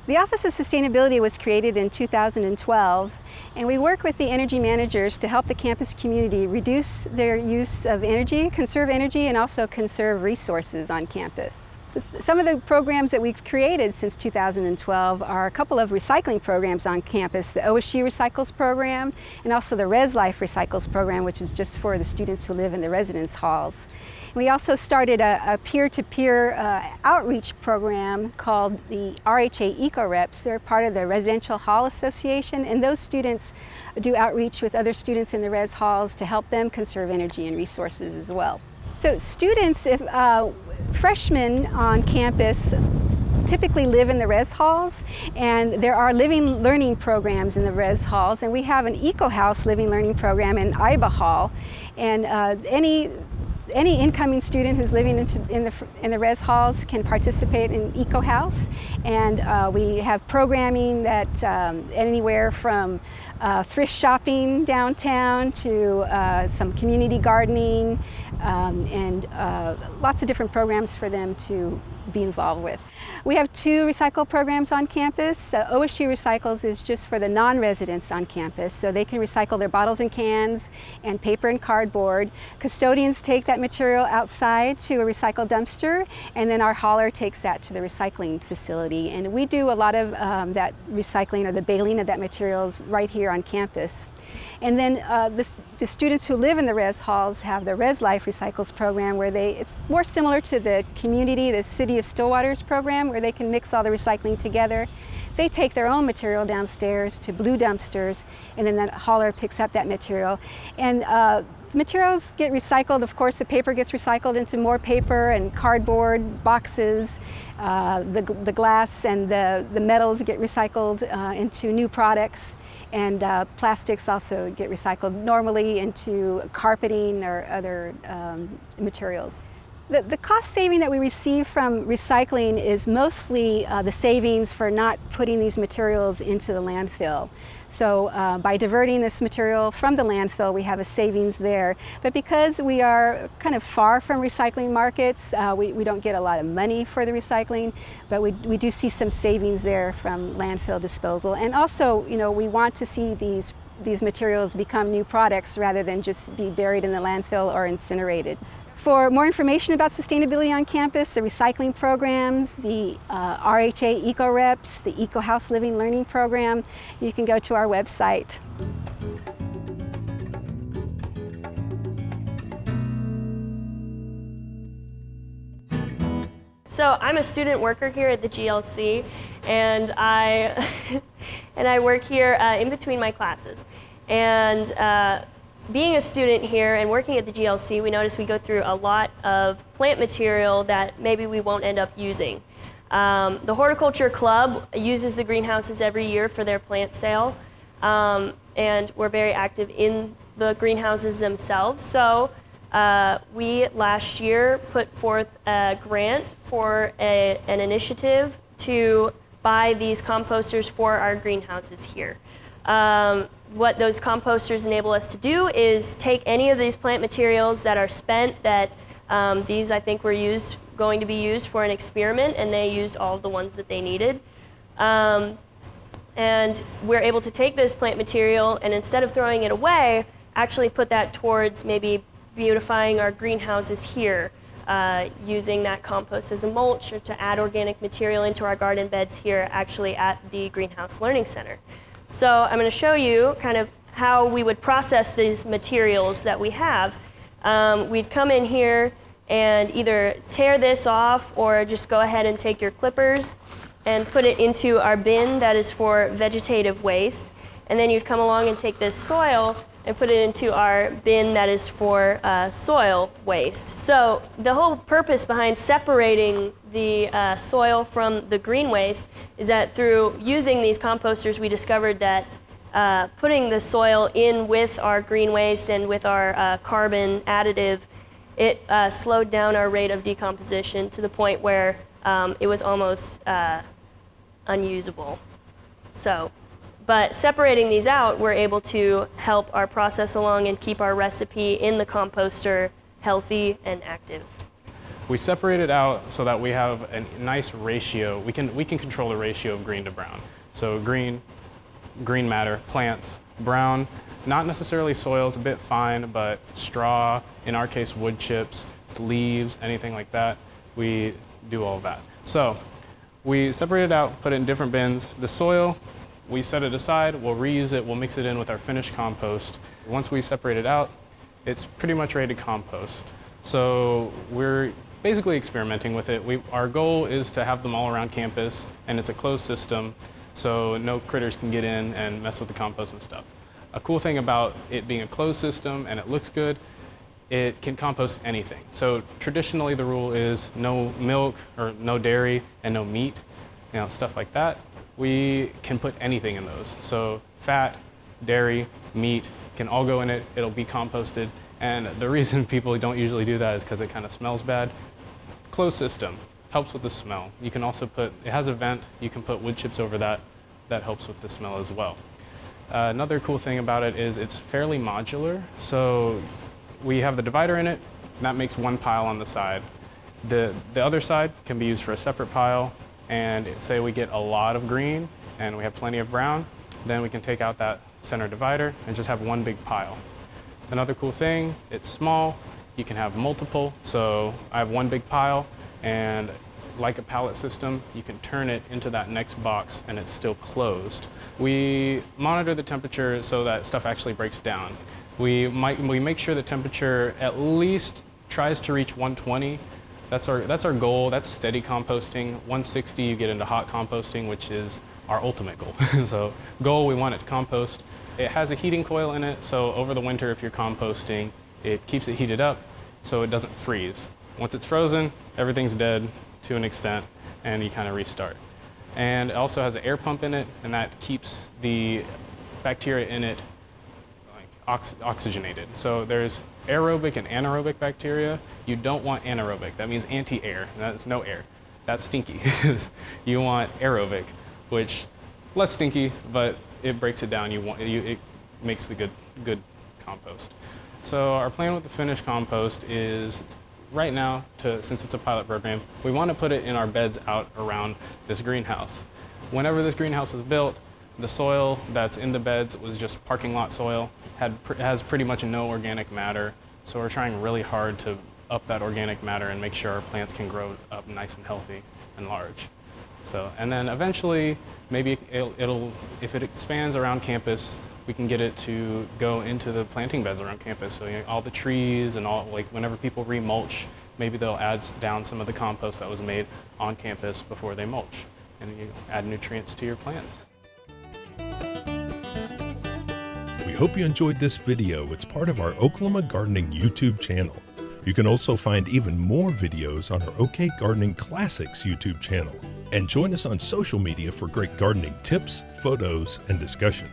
The Office of Sustainability was created in 2012, and we work with the energy managers to help the campus community reduce their use of energy, and also conserve resources on campus. Some of the programs that we've created since 2012 are a couple of recycling programs on campus, the OSU Recycles program and also the Res Life Recycles program, which is just for the students who live in the residence halls. We also started a peer-to-peer outreach program called the RHA Eco Reps. They're part of the Residential Hall Association, and those students do outreach with other students in the res halls to help them conserve energy and resources as well. So students, freshmen on campus typically live in the res halls, and there are living learning programs in the res halls, and we have an Eco House living learning program in IBA Hall, and any incoming student who's living in the res halls can participate in Eco House, and we have programming that anywhere from thrift shopping downtown to some community gardening and lots of different programs for them to be involved with. We have 2 recycle programs on campus. OSU Recycles is just for the non-residents on campus, so they can recycle their bottles and cans and paper and cardboard. Custodians take that material outside to a recycle dumpster, and then our hauler takes that to the recycling facility. And we do a lot of that recycling or the baling of that materials right here on campus. And then the students who live in the res halls have the Res Life Recycles program, where it's more similar to the community, the City of Stillwater's program, where they can mix all the recycling together. They take their own material downstairs to blue dumpsters, and then that hauler picks up that material. And materials get recycled. Of course, the paper gets recycled into more paper and cardboard boxes. The glass and the metals get recycled into new products. And plastics also get recycled normally into carpeting or other materials. The cost saving that we receive from recycling is mostly the savings for not putting these materials into the landfill. So by diverting this material from the landfill, we have a savings there. But because we are kind of far from recycling markets, we don't get a lot of money for the recycling, but we do see some savings there from landfill disposal. And also, we want to see these materials become new products rather than just be buried in the landfill or incinerated. For more information about sustainability on campus, the recycling programs, the RHA Eco Reps, the Eco House Living Learning Program, you can go to our website. So I'm a student worker here at the GLC, and I work here in between my classes. And being a student here and working at the GLC, we notice we go through a lot of plant material that maybe we won't end up using. The Horticulture Club uses the greenhouses every year for their plant sale, and we're very active in the greenhouses themselves. So we last year put forth a grant for an initiative to buy these composters for our greenhouses here. What those composters enable us to do is take any of these plant materials that are spent, that these I think were going to be used for an experiment, and they used all of the ones that they needed. And we're able to take this plant material and instead of throwing it away, actually put that towards maybe beautifying our greenhouses here, using that compost as a mulch or to add organic material into our garden beds here actually at the Greenhouse Learning Center. So I'm going to show you kind of how we would process these materials that we have. We'd come in here and either tear this off or just go ahead and take your clippers and put it into our bin that is for vegetative waste. And then you'd come along and take this soil and put it into our bin that is for soil waste. So the whole purpose behind separating the soil from the green waste is that through using these composters, we discovered that putting the soil in with our green waste and with our carbon additive, it slowed down our rate of decomposition to the point where it was almost unusable. But separating these out, we're able to help our process along and keep our recipe in the composter healthy and active. We separate it out so that we have a nice ratio. We can control the ratio of green to brown. So green matter, plants, brown, not necessarily soils, a bit fine, but straw, in our case wood chips, leaves, anything like that. We do all of that. So we separate it out, put it in different bins. The soil, we set it aside, we'll reuse it, we'll mix it in with our finished compost. Once we separate it out, it's pretty much ready to compost. So we're basically experimenting with it. Our goal is to have them all around campus, and it's a closed system, so no critters can get in and mess with the compost and stuff. A cool thing about it being a closed system and it looks good, it can compost anything. So traditionally the rule is no milk or no dairy and no meat, stuff like that. We can put anything in those. So fat, dairy, meat can all go in it. It'll be composted. And the reason people don't usually do that is because it kind of smells bad. It's a closed system, helps with the smell. You can also it has a vent, you can put wood chips over that. That helps with the smell as well. Another cool thing about it is it's fairly modular. So we have the divider in it, and that makes one pile on the side. The other side can be used for a separate pile, and say we get a lot of green and we have plenty of brown, then we can take out that center divider and just have one big pile. Another cool thing, it's small, you can have multiple, so I have one big pile, and like a pallet system, you can turn it into that next box and it's still closed. We monitor the temperature so that stuff actually breaks down. We make sure the temperature at least tries to reach 120. That's our goal. That's steady composting. 160, you get into hot composting, which is our ultimate goal. So goal, we want it to compost. It has a heating coil in it, so over the winter if you're composting, it keeps it heated up so it doesn't freeze. Once it's frozen, everything's dead to an extent, and you kind of restart. And it also has an air pump in it, and that keeps the bacteria in it oxygenated. So there's aerobic and anaerobic bacteria. You don't want anaerobic. That means anti-air. That's no air. That's stinky. You want aerobic, which less stinky, but it breaks it down. It makes the good compost. So our plan with the finished compost is right now, since it's a pilot program, we want to put it in our beds out around this greenhouse. Whenever this greenhouse was built, the soil that's in the beds was just parking lot soil, has pretty much no organic matter. So we're trying really hard to up that organic matter and make sure our plants can grow up nice and healthy and large. So, and then eventually, maybe if it expands around campus, we can get it to go into the planting beds around campus. So all the trees and whenever people remulch, maybe they'll add down some of the compost that was made on campus before they mulch, and you add nutrients to your plants. We hope you enjoyed this video. It's part of our Oklahoma Gardening YouTube channel. You can also find even more videos on our OK Gardening Classics YouTube channel. And join us on social media for great gardening tips, photos, and discussion.